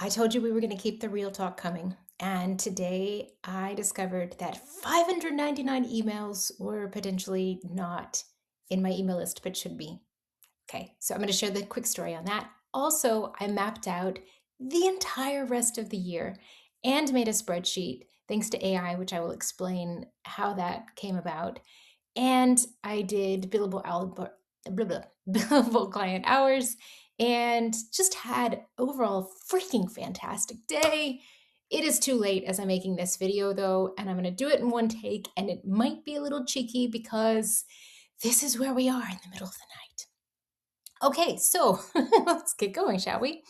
I told you we were going to keep the real talk coming. And today I discovered that 599 emails were potentially not in my email list, but should be. Okay, so I'm going to share the quick story on that. Also, I mapped out the entire rest of the year and made a spreadsheet thanks to AI, which I will explain how that came about. And I did billable client hours and just had overall freaking fantastic day. It is too late as I'm making this video though, and I'm going to do it in one take, and it might be a little cheeky because this is where we are in the middle of the night. Okay, so let's get going, shall we?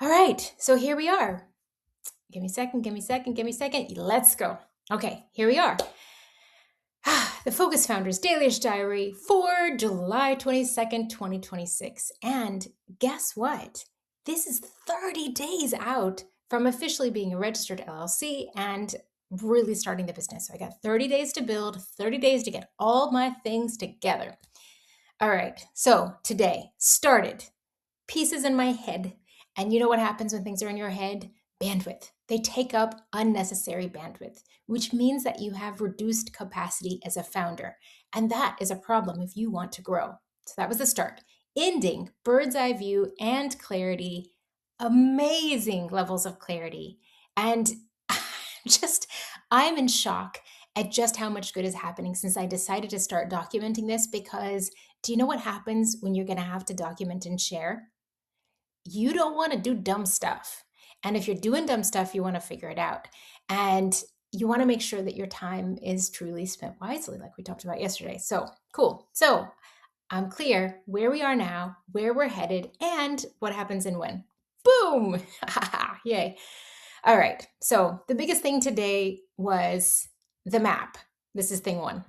All right, so here we are. Give me a second, give me a second, give me a second. Let's go. Okay, here we are. The Focus Founders Dailyish Diary for July 22nd, 2026. And guess what? This is 30 days out from officially being a registered LLC and really starting the business. So I got 30 days to build, 30 days to get all my things together. All right, so today started pieces in my head. And you know what happens when things are in your head? Bandwidth. They take up unnecessary bandwidth, which means that you have reduced capacity as a founder. And that is a problem if you want to grow. So that was the start. Ending, bird's eye view and clarity, amazing levels of clarity. And I'm in shock at just how much good is happening since I decided to start documenting this, because do you know what happens when you're going to have to document and share? You don't want to do dumb stuff. And if you're doing dumb stuff, you want to figure it out. And you want to make sure that your time is truly spent wisely, like we talked about yesterday. So cool. So I'm clear where we are now, where we're headed, and what happens and when. Boom! Yay. All right. So the biggest thing today was the map. This is thing one.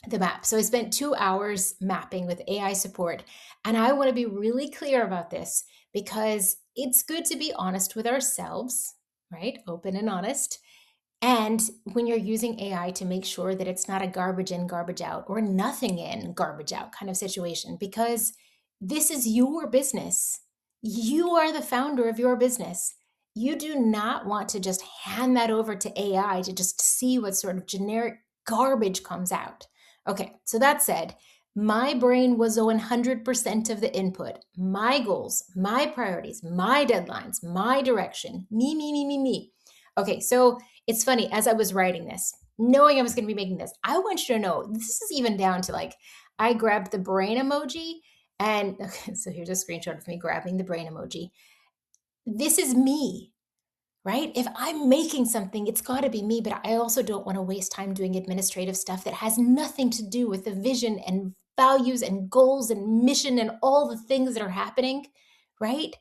The map. So I spent 2 hours mapping with AI support. And I want to be really clear about this because it's good to be honest with ourselves, right? Open and honest. And when you're using AI to make sure that it's not a garbage in, garbage out, or nothing in, garbage out kind of situation, because this is your business. You are the founder of your business. You do not want to just hand that over to AI to just see what sort of generic garbage comes out. Okay, so that said, my brain was 100% of the input, my goals, my priorities, my deadlines, my direction, me. Okay, so it's funny, as I was writing this, knowing I was going to be making this, I want you to know this is even down to like, I grabbed the brain emoji, and okay, so here's a screenshot of me grabbing the brain emoji. This is me, right? If I'm making something, it's got to be me, but I also don't want to waste time doing administrative stuff that has nothing to do with the vision and values and goals and mission and all the things that are happening, right?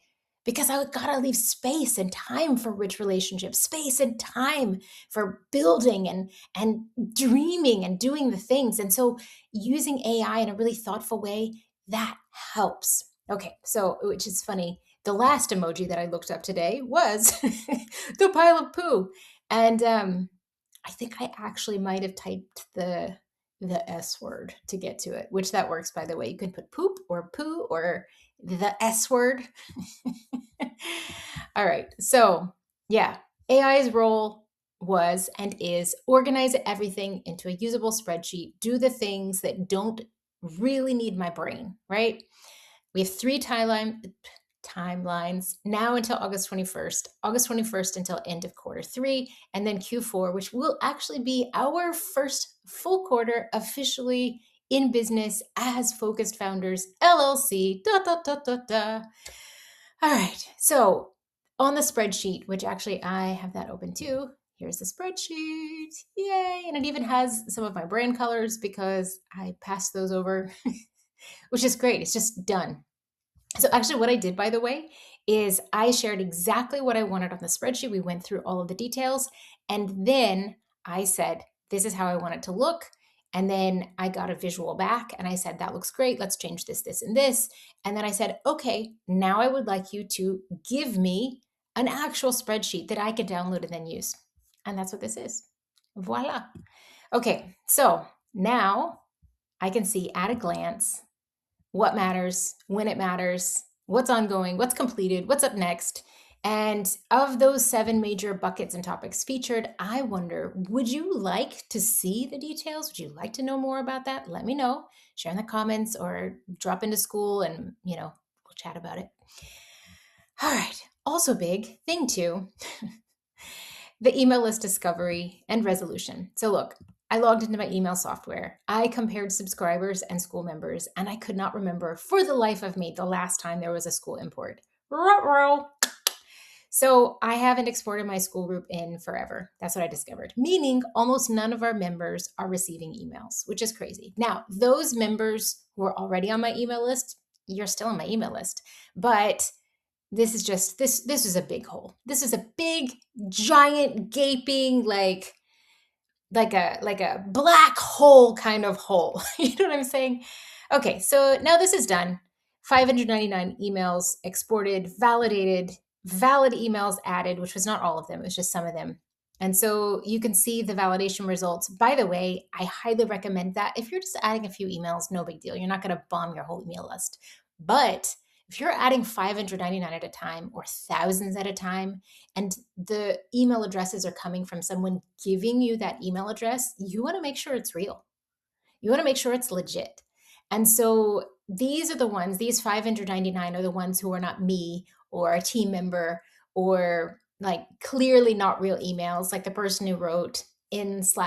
Because I got to leave space and time for rich relationships, space and time for building and dreaming and doing the things. And so using AI in a really thoughtful way, that helps. Okay, so which is funny. The last emoji that I looked up today was the pile of poo. And I think I actually might have typed the S word to get to it, which that works, by the way. You can put poop or poo or the S word. All right. So yeah, AI's role was and is organize everything into a usable spreadsheet, do the things that don't really need my brain, right? We have three timelines now until August 21st until end of quarter three, and then Q4, which will actually be our first full quarter officially in business as Focused Founders LLC. All right, so on the spreadsheet, which actually I have that open too. Here's the spreadsheet. Yay. And it even has some of my brand colors because I passed those over, which is great. It's just done. So actually what I did, by the way, is I shared exactly what I wanted on the spreadsheet. We went through all of the details, and then I said, this is how I want it to look. And then I got a visual back and I said, that looks great. Let's change this, this, and this. And then I said, okay, now I would like you to give me an actual spreadsheet that I could download and then use. And that's what this is. Voila. Okay, so now I can see at a glance what matters, when it matters, what's ongoing, what's completed, what's up next. And of those 7 major buckets and topics featured, I wonder, would you like to see the details? Would you like to know more about that? Let me know. Share in the comments or drop into school and, we'll chat about it. All right. Also big thing too, the email list discovery and resolution. So look, I logged into my email software. I compared subscribers and school members, and I could not remember for the life of me the last time there was a school import. Ruh-roh. So I haven't exported my school group in forever. That's what I discovered, meaning almost none of our members are receiving emails, which is crazy. Now, those members who are already on my email list, you're still on my email list, but this is just this is a big hole. This is a big, giant, gaping, like a black hole kind of hole. You know what I'm saying? Okay, so now this is done. 599 emails exported, validated, valid emails added, which was not all of them, it was just some of them. And so you can see the validation results. By the way, I highly recommend that. If you're just adding a few emails, no big deal. You're not going to bomb your whole email list. But if you're adding 599 at a time or thousands at a time, and the email addresses are coming from someone giving you that email address, you want to make sure it's real. You want to make sure it's legit. And so these are the ones, these 599 are the ones who are not me or a team member or like clearly not real emails, like the person who wrote in/a@gmail.com.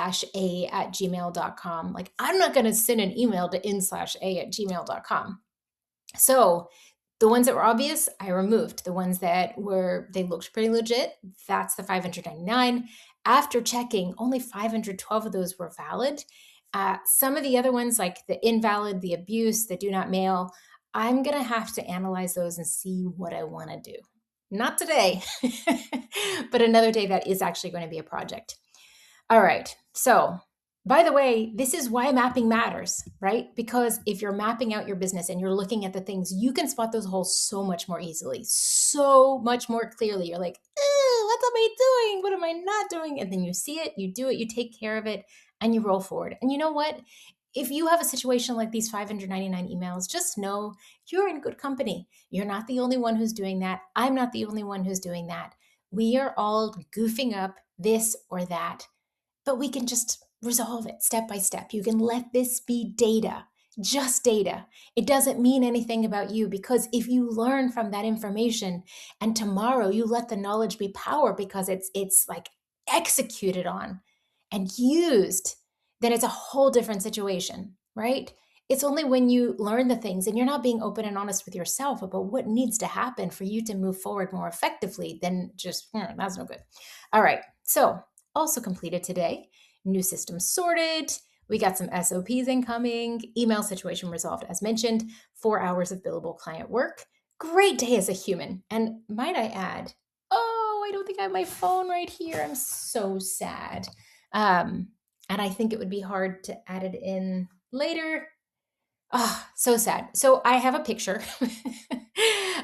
Like, I'm not going to send an email to in/a@gmail.com. So the ones that were obvious, I removed. The ones that they looked pretty legit, that's the 599. After checking, only 512 of those were valid. Some of the other ones, like the invalid, the abuse, the do not mail, I'm going to have to analyze those and see what I want to do. Not today, but another day that is actually going to be a project. All right. So, by the way, this is why mapping matters, right? Because if you're mapping out your business and you're looking at the things, you can spot those holes so much more easily, so much more clearly. You're like, what am I doing? What am I not doing? And then you see it, you do it, you take care of it, and you roll forward. And you know what? If you have a situation like these 599 emails, just know you're in good company. You're not the only one who's doing that. I'm not the only one who's doing that. We are all goofing up this or that, but we can just resolve it step by step. You can let this be data, just data. It doesn't mean anything about you, because if you learn from that information and tomorrow you let the knowledge be power because it's like executed on and used, then it's a whole different situation, right? It's only when you learn the things and you're not being open and honest with yourself about what needs to happen for you to move forward more effectively, then just, that's no good. All right. So also completed today, new system sorted. We got some SOPs incoming, email situation resolved as mentioned, 4 hours of billable client work. Great day as a human. And might I add, oh, I don't think I have my phone right here. I'm so sad. And I think it would be hard to add it in later. Oh, so sad. So I have a picture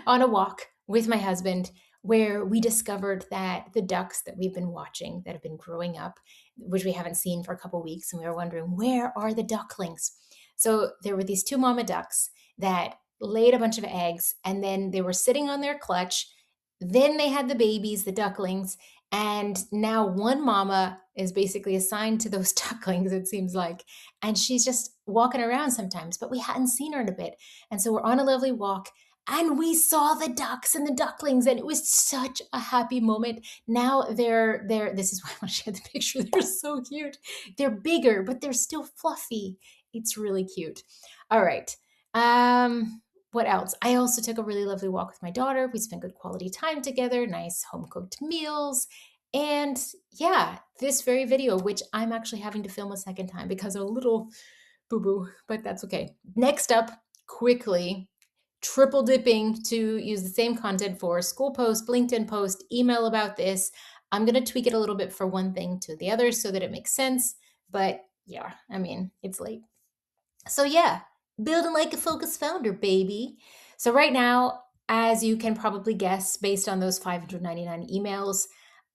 on a walk with my husband where we discovered that the ducks that we've been watching that have been growing up, which we haven't seen for a couple of weeks, and we were wondering, where are the ducklings? So there were these 2 mama ducks that laid a bunch of eggs, and then they were sitting on their clutch. Then they had the babies, the ducklings, and now one mama is basically assigned to those ducklings, it seems like. And she's just walking around sometimes, but we hadn't seen her in a bit. And so we're on a lovely walk and we saw the ducks and the ducklings, and it was such a happy moment. Now they're this is why I want to share the picture. They're so cute. They're bigger, but they're still fluffy. It's really cute. All right. What else? I also took a really lovely walk with my daughter. We spent good quality time together, nice home cooked meals. And yeah, this very video, which I'm actually having to film a second time because of a little boo-boo, but that's okay. Next up, quickly, triple dipping to use the same content for school post, LinkedIn post, email about this. I'm going to tweak it a little bit for one thing to the other so that it makes sense. But yeah, I mean, it's late. So yeah, building like a focused founder, baby. So right now, as you can probably guess, based on those 599 emails,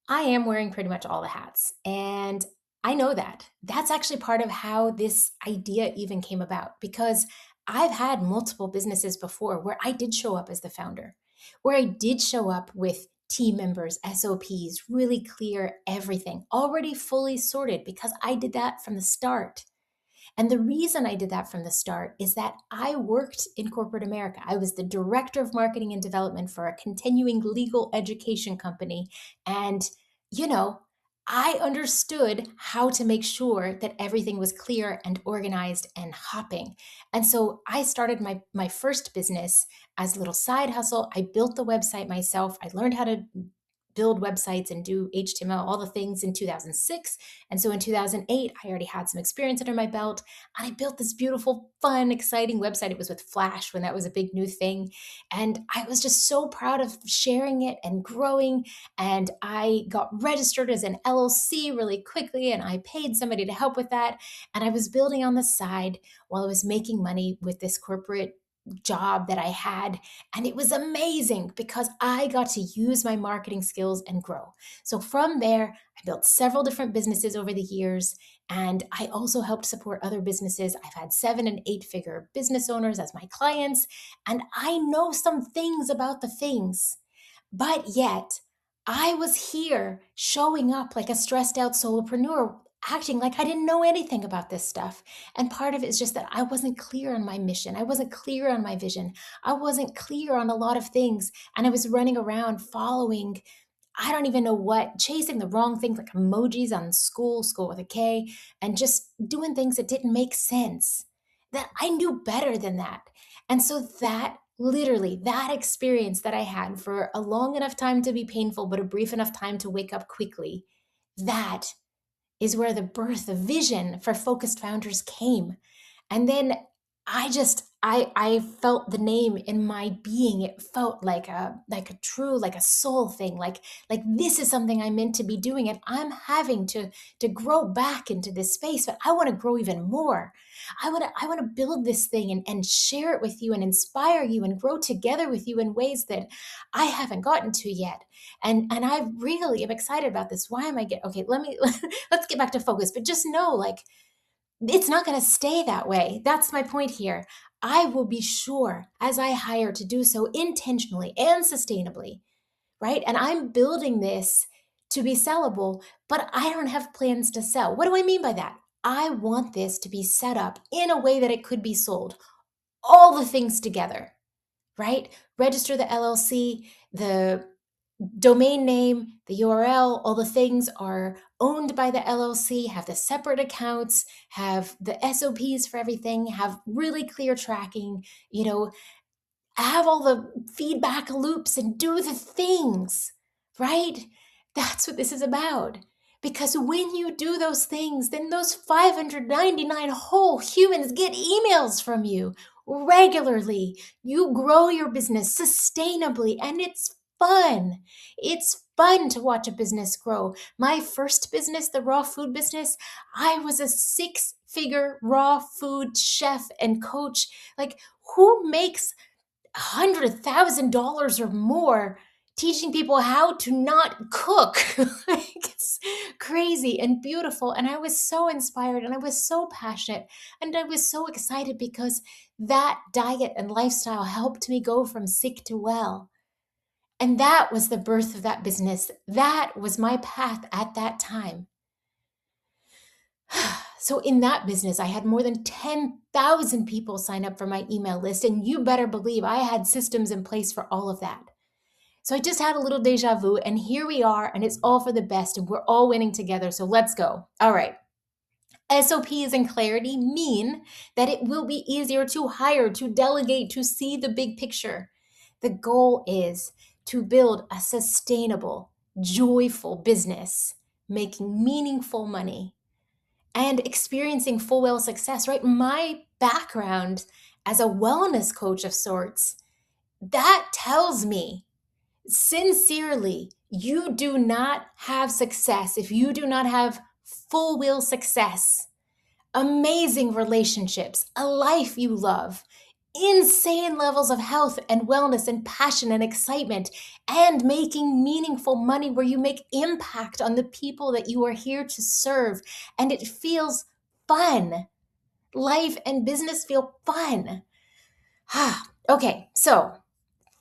I am wearing pretty much all the hats. And I know that. That's actually part of how this idea even came about, because I've had multiple businesses before where I did show up as the founder, where I did show up with team members, SOPs, really clear everything, already fully sorted because I did that from the start. And the reason I did that from the start is that I worked in corporate America. I was the director of marketing and development for a continuing legal education company. And, you know, I understood how to make sure that everything was clear and organized and hopping. And so I started my first business as a little side hustle. I built the website myself. I learned how to build websites and do HTML, all the things in 2006. And so in 2008, I already had some experience under my belt. And I built this beautiful, fun, exciting website. It was with Flash when that was a big new thing. And I was just so proud of sharing it and growing. And I got registered as an LLC really quickly. And I paid somebody to help with that. And I was building on the side while I was making money with this corporate job that I had. And it was amazing because I got to use my marketing skills and grow. So from there, I built several different businesses over the years. And I also helped support other businesses. I've had 7 and 8 figure business owners as my clients. And I know some things about the things. But yet, I was here showing up like a stressed out solopreneur, acting like I didn't know anything about this stuff. And part of it is just that I wasn't clear on my mission. I wasn't clear on my vision. I wasn't clear on a lot of things. And I was running around following, I don't even know what, chasing the wrong things like emojis on school with a K, and just doing things that didn't make sense. That I knew better than that. And so that literally, that experience that I had for a long enough time to be painful, but a brief enough time to wake up quickly, that is where the birth of vision for focused founders came. And then I felt the name in my being. It felt like a true, like a soul thing, like this is something I'm meant to be doing. And I'm having to grow back into this space, but I want to grow even more. I want to build this thing and share it with you and inspire you and grow together with you in ways that I haven't gotten to yet. And I really am excited about this. Why am I getting okay? Let's get back to focus, but just know, like, it's not going to stay that way. That's my point here. I will be sure as I hire to do so intentionally and sustainably, right? And I'm building this to be sellable, but I don't have plans to sell. What do I mean by that? I want this to be set up in a way that it could be sold, all the things together, right? Register the LLC, the domain name, the URL, all the things are owned by the LLC, have the separate accounts, have the SOPs for everything, have really clear tracking, have all the feedback loops and do the things, right? That's what this is about. Because when you do those things, then those 599 whole humans get emails from you regularly. You grow your business sustainably, and it's fun. It's fun to watch a business grow. My first business, the raw food business, I was a 6-figure raw food chef and coach. Like, who makes $100,000 or more teaching people how to not cook? Like, it's crazy and beautiful. And I was so inspired and I was so passionate and I was so excited because that diet and lifestyle helped me go from sick to well. And that was the birth of that business. That was my path at that time. So in that business, I had more than 10,000 people sign up for my email list. And you better believe I had systems in place for all of that. So I just had a little deja vu, and here we are, and it's all for the best, and we're all winning together. So let's go. All right. SOPs and clarity mean that it will be easier to hire, to delegate, to see the big picture. The goal is to build a sustainable, joyful business, making meaningful money, and experiencing full well success, right? My background as a wellness coach of sorts, that tells me sincerely, you do not have success if you do not have full will success, amazing relationships, a life you love, insane levels of health and wellness and passion and excitement, and making meaningful money where you make impact on the people that you are here to serve. And it feels fun. Life and business feel fun. Okay, so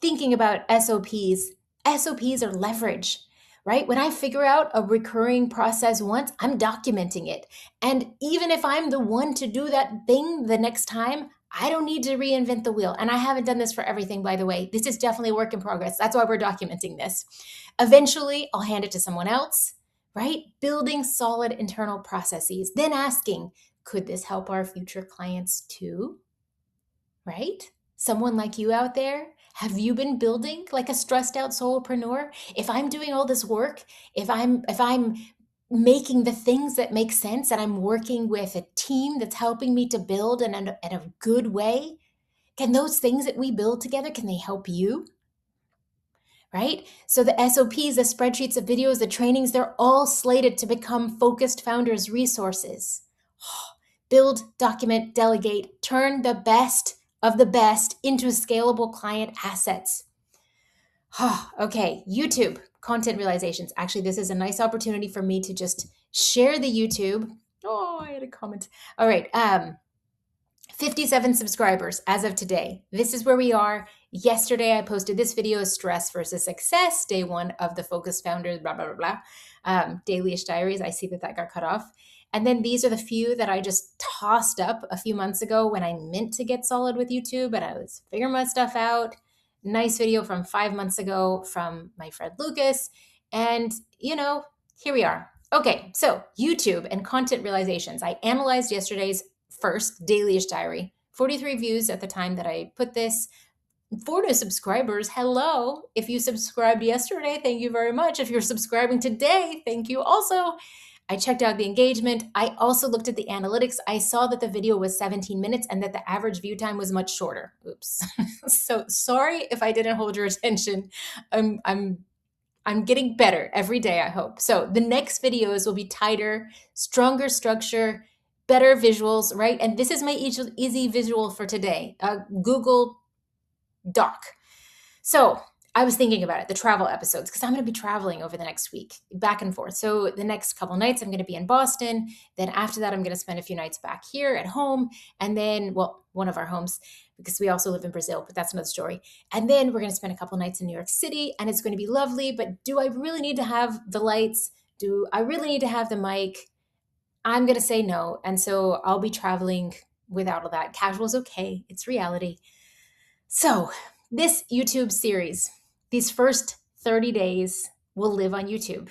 thinking about SOPs SOPs are leverage, right? When I figure out a recurring process once, I'm documenting it. And even if I'm the one to do that thing the next time, I don't need to reinvent the wheel. And I haven't done this for everything, by the way. This is definitely a work in progress. That's why we're documenting this. Eventually, I'll hand it to someone else, right? Building solid internal processes, then asking, could this help our future clients too? Right? Someone like you out there, have you been building like a stressed out solopreneur? If I'm doing all this work, if I'm making the things that make sense and I'm working with a team that's helping me to build in a good way, can those things that we build together, can they help you? Right? So the SOPs, the spreadsheets, the videos, the trainings, they're all slated to become Focused Founders resources. Build, document, delegate, turn the best of the best into scalable client assets. Okay, YouTube content realizations. Actually, this is a nice opportunity for me to just share the YouTube. Oh, I had a comment. All right, 57 subscribers as of today. This is where we are. Yesterday, I posted this video, Stress versus Success, day one of the Focused Founders, blah, blah, blah, blah. Daily-ish diaries. I see that got cut off. And then these are the few that I just tossed up a few months ago when I meant to get solid with YouTube and I was figuring my stuff out. Nice video from 5 months ago from my friend Lucas. And, here we are. Okay, so YouTube and content realizations. I analyzed yesterday's first daily-ish diary. 43 views at the time that I put this. 4 new subscribers. Hello. If you subscribed yesterday, thank you very much. If you're subscribing today, thank you also. I checked out the engagement. I also looked at the analytics. I saw that the video was 17 minutes and that the average view time was much shorter. Oops. So sorry if I didn't hold your attention. I'm getting better every day, I hope. So the next videos will be tighter, stronger structure, better visuals, right? And this is my easy visual for today, Google Doc. So I was thinking about it, the travel episodes, because I'm going to be traveling over the next week, back and forth. So the next couple nights, I'm going to be in Boston. Then after that, I'm going to spend a few nights back here at home. And then, one of our homes, because we also live in Brazil, but that's another story. And then we're going to spend a couple nights in New York City, and it's going to be lovely. But do I really need to have the lights? Do I really need to have the mic? I'm going to say no. And so I'll be traveling without all that. Casual is okay. It's reality. So this YouTube series, these first 30 days will live on YouTube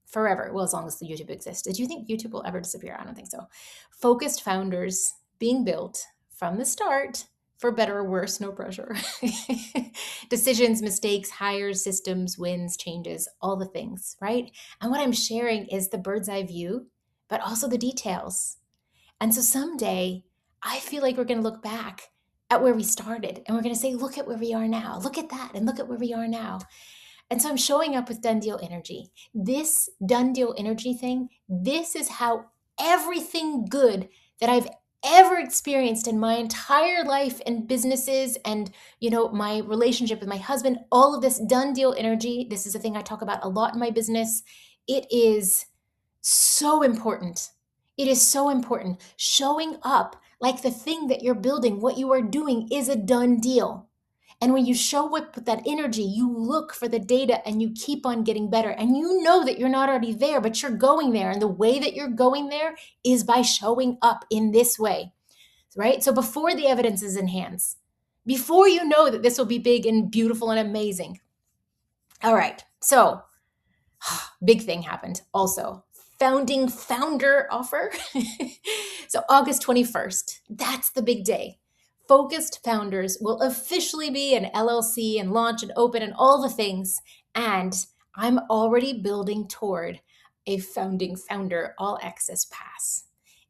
forever. Well, as long as the YouTube exists. Did you think YouTube will ever disappear? I don't think so. Focused founders being built from the start, for better or worse, no pressure. Decisions, mistakes, hires, systems, wins, changes, all the things, right? And what I'm sharing is the bird's eye view, but also the details. And so someday I feel like we're going to look back at where we started and we're going to say, look at where we are now. Look at that. And look at where we are now. And so I'm showing up with done deal energy. This done deal energy thing, this is how everything good that I've ever experienced in my entire life and businesses and, my relationship with my husband, all of this done deal energy. This is a thing I talk about a lot in my business. It is so important. It is so important. Showing up like the thing that you're building, what you are doing is a done deal. And when you show up with that energy, you look for the data and you keep on getting better. And you know that you're not already there, but you're going there. And the way that you're going there is by showing up in this way, right? So before the evidence is in hands, before you know that this will be big and beautiful and amazing. All right. So big thing happened also. Founding founder offer. So August 21st, that's the big day. Focused Founders will officially be an LLC and launch and open and all the things. And I'm already building toward a founding founder all access pass.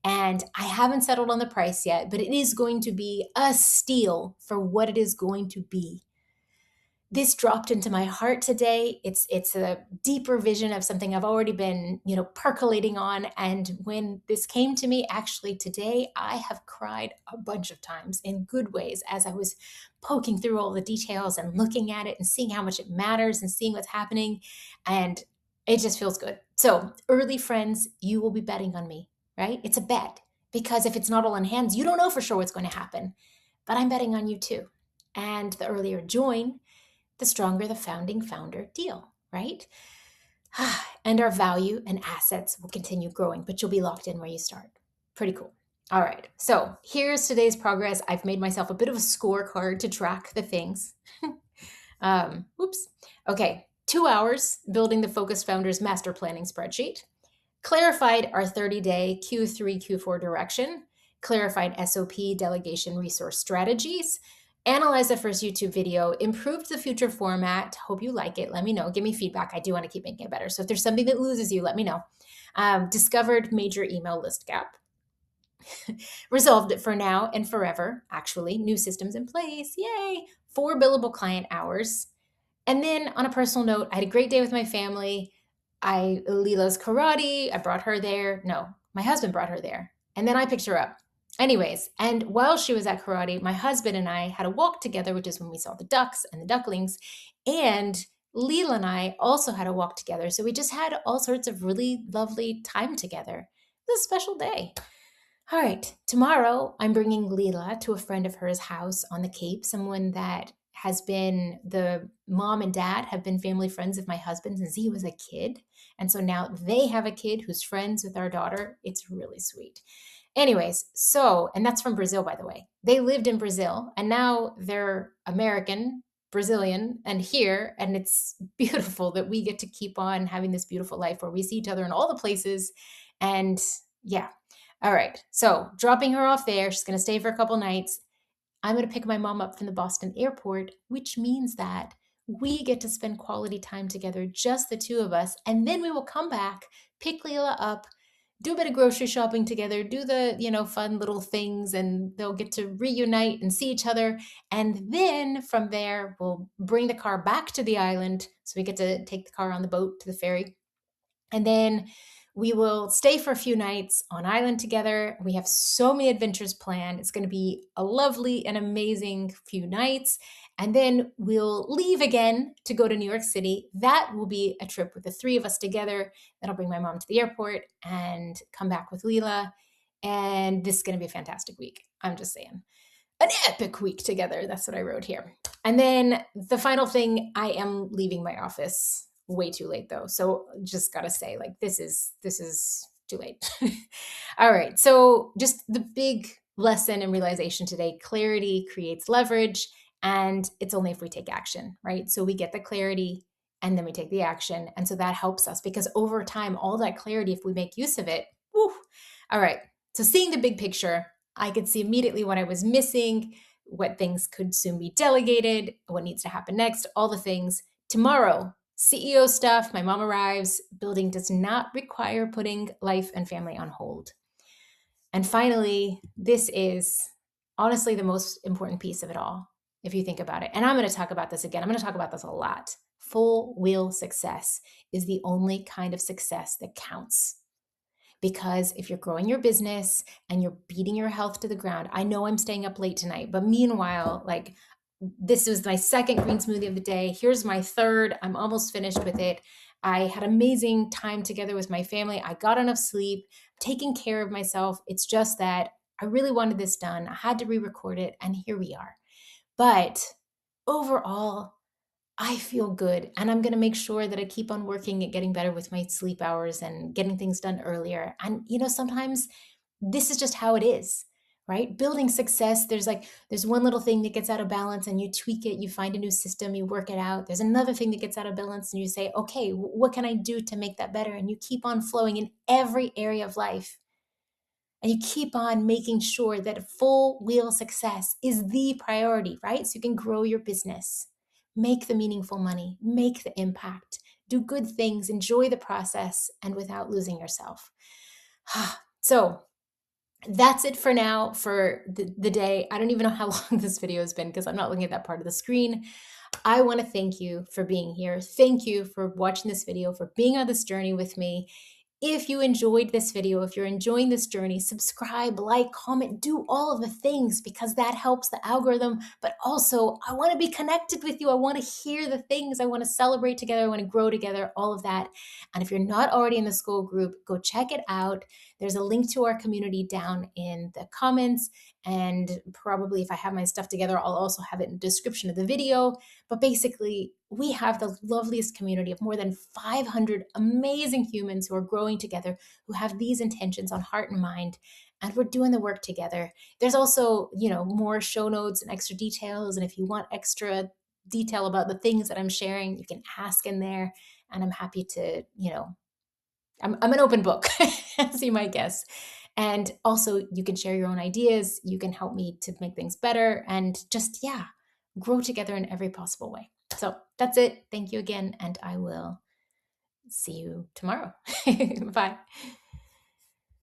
And I haven't settled on the price yet, but it is going to be a steal for what it is going to be. This dropped into my heart today. It's a deeper vision of something I've already been, percolating on. And when this came to me, actually today, I have cried a bunch of times in good ways as I was poking through all the details and looking at it and seeing how much it matters and seeing what's happening. And it just feels good. So early friends, you will be betting on me, right? It's a bet because if it's not all in hands, you don't know for sure what's going to happen. But I'm betting on you too. And the earlier join, the stronger the founding founder deal, right? And our value and assets will continue growing, but you'll be locked in where you start. Pretty cool. All right, so here's today's progress. I've made myself a bit of a scorecard to track the things. Oops. Okay, 2 hours building the Focused Founders Master Planning spreadsheet. Clarified our 30-day Q3, Q4 direction. Clarified SOP delegation resource strategies. Analyzed the first YouTube video. Improved the future format. Hope you like it. Let me know. Give me feedback. I do want to keep making it better. So if there's something that loses you, let me know. Discovered major email list gap. Resolved it for now and forever. Actually, new systems in place. Yay! 4 billable client hours. And then on a personal note, I had a great day with my family. Leela's karate, I brought her there. No, my husband brought her there. And then I picked her up. Anyways, and while she was at karate, my husband and I had a walk together, which is when we saw the ducks and the ducklings. And Leela and I also had a walk together. So we just had all sorts of really lovely time together. It was a special day. All right, tomorrow I'm bringing Leela to a friend of hers house on the Cape, someone that has been the mom and dad have been family friends of my husband since he was a kid. And so now they have a kid who's friends with our daughter. It's really sweet. Anyways, and that's from Brazil, by the way. They lived in Brazil and now they're American, Brazilian, and here. And it's beautiful that we get to keep on having this beautiful life where we see each other in all the places. And yeah. All right. So dropping her off there. She's going to stay for a couple nights. I'm going to pick my mom up from the Boston airport, which means that we get to spend quality time together, just the two of us. And then we will come back, pick Leela up, do a bit of grocery shopping together, do the, fun little things, and they'll get to reunite and see each other. And then from there, we'll bring the car back to the island. So we get to take the car on the boat to the ferry. And then we will stay for a few nights on island together. We have so many adventures planned. It's going to be a lovely and amazing few nights. And then we'll leave again to go to New York City. That will be a trip with the three of us together. Then I'll bring my mom to the airport and come back with Leela. And this is going to be a fantastic week. I'm just saying. An epic week together. That's what I wrote here. And then the final thing, I am leaving my office way too late though. So just got to say, this is too late. All right. So just the big lesson and realization today, clarity creates leverage, and it's only if we take action, right? So we get the clarity and then we take the action. And so that helps us because over time, all that clarity, if we make use of it, woo. All right. So seeing the big picture, I could see immediately what I was missing, what things could soon be delegated, what needs to happen next, all the things. Tomorrow, CEO stuff, my mom arrives, building does not require putting life and family on hold. And finally, this is honestly the most important piece of it all, if you think about it. And I'm going to talk about this again. I'm going to talk about this a lot. Full wheel success is the only kind of success that counts. Because if you're growing your business and you're beating your health to the ground, I know I'm staying up late tonight, but meanwhile, this was my second green smoothie of the day. Here's my third. I'm almost finished with it. I had amazing time together with my family. I got enough sleep, taking care of myself. It's just that I really wanted this done. I had to re-record it, and here we are. But overall, I feel good, and I'm going to make sure that I keep on working at getting better with my sleep hours and getting things done earlier. And, sometimes this is just how it is, right? Building success, there's one little thing that gets out of balance and you tweak it, you find a new system, you work it out. There's another thing that gets out of balance and you say, okay, what can I do to make that better? And you keep on flowing in every area of life. And you keep on making sure that full wheel success is the priority, right? So you can grow your business, make the meaningful money, make the impact, do good things, enjoy the process, and without losing yourself. So that's it for now for the day. I don't even know how long this video has been because I'm not looking at that part of the screen. I want to thank you for being here. Thank you for watching this video, for being on this journey with me. If you enjoyed this video, if you're enjoying this journey, subscribe, like, comment, do all of the things because that helps the algorithm. But also, I want to be connected with you. I want to hear the things. I want to celebrate together. I want to grow together, all of that. And if you're not already in the school group, go check it out. There's a link to our community down in the comments. And probably if I have my stuff together, I'll also have it in the description of the video. But basically, we have the loveliest community of more than 500 amazing humans who are growing together, who have these intentions on heart and mind, and we're doing the work together. There's also, more show notes and extra details. And if you want extra detail about the things that I'm sharing, you can ask in there. And I'm happy to, I'm an open book, as you might guess. And also, you can share your own ideas. You can help me to make things better and just, yeah, grow together in every possible way. So that's it. Thank you again. And I will see you tomorrow. Bye.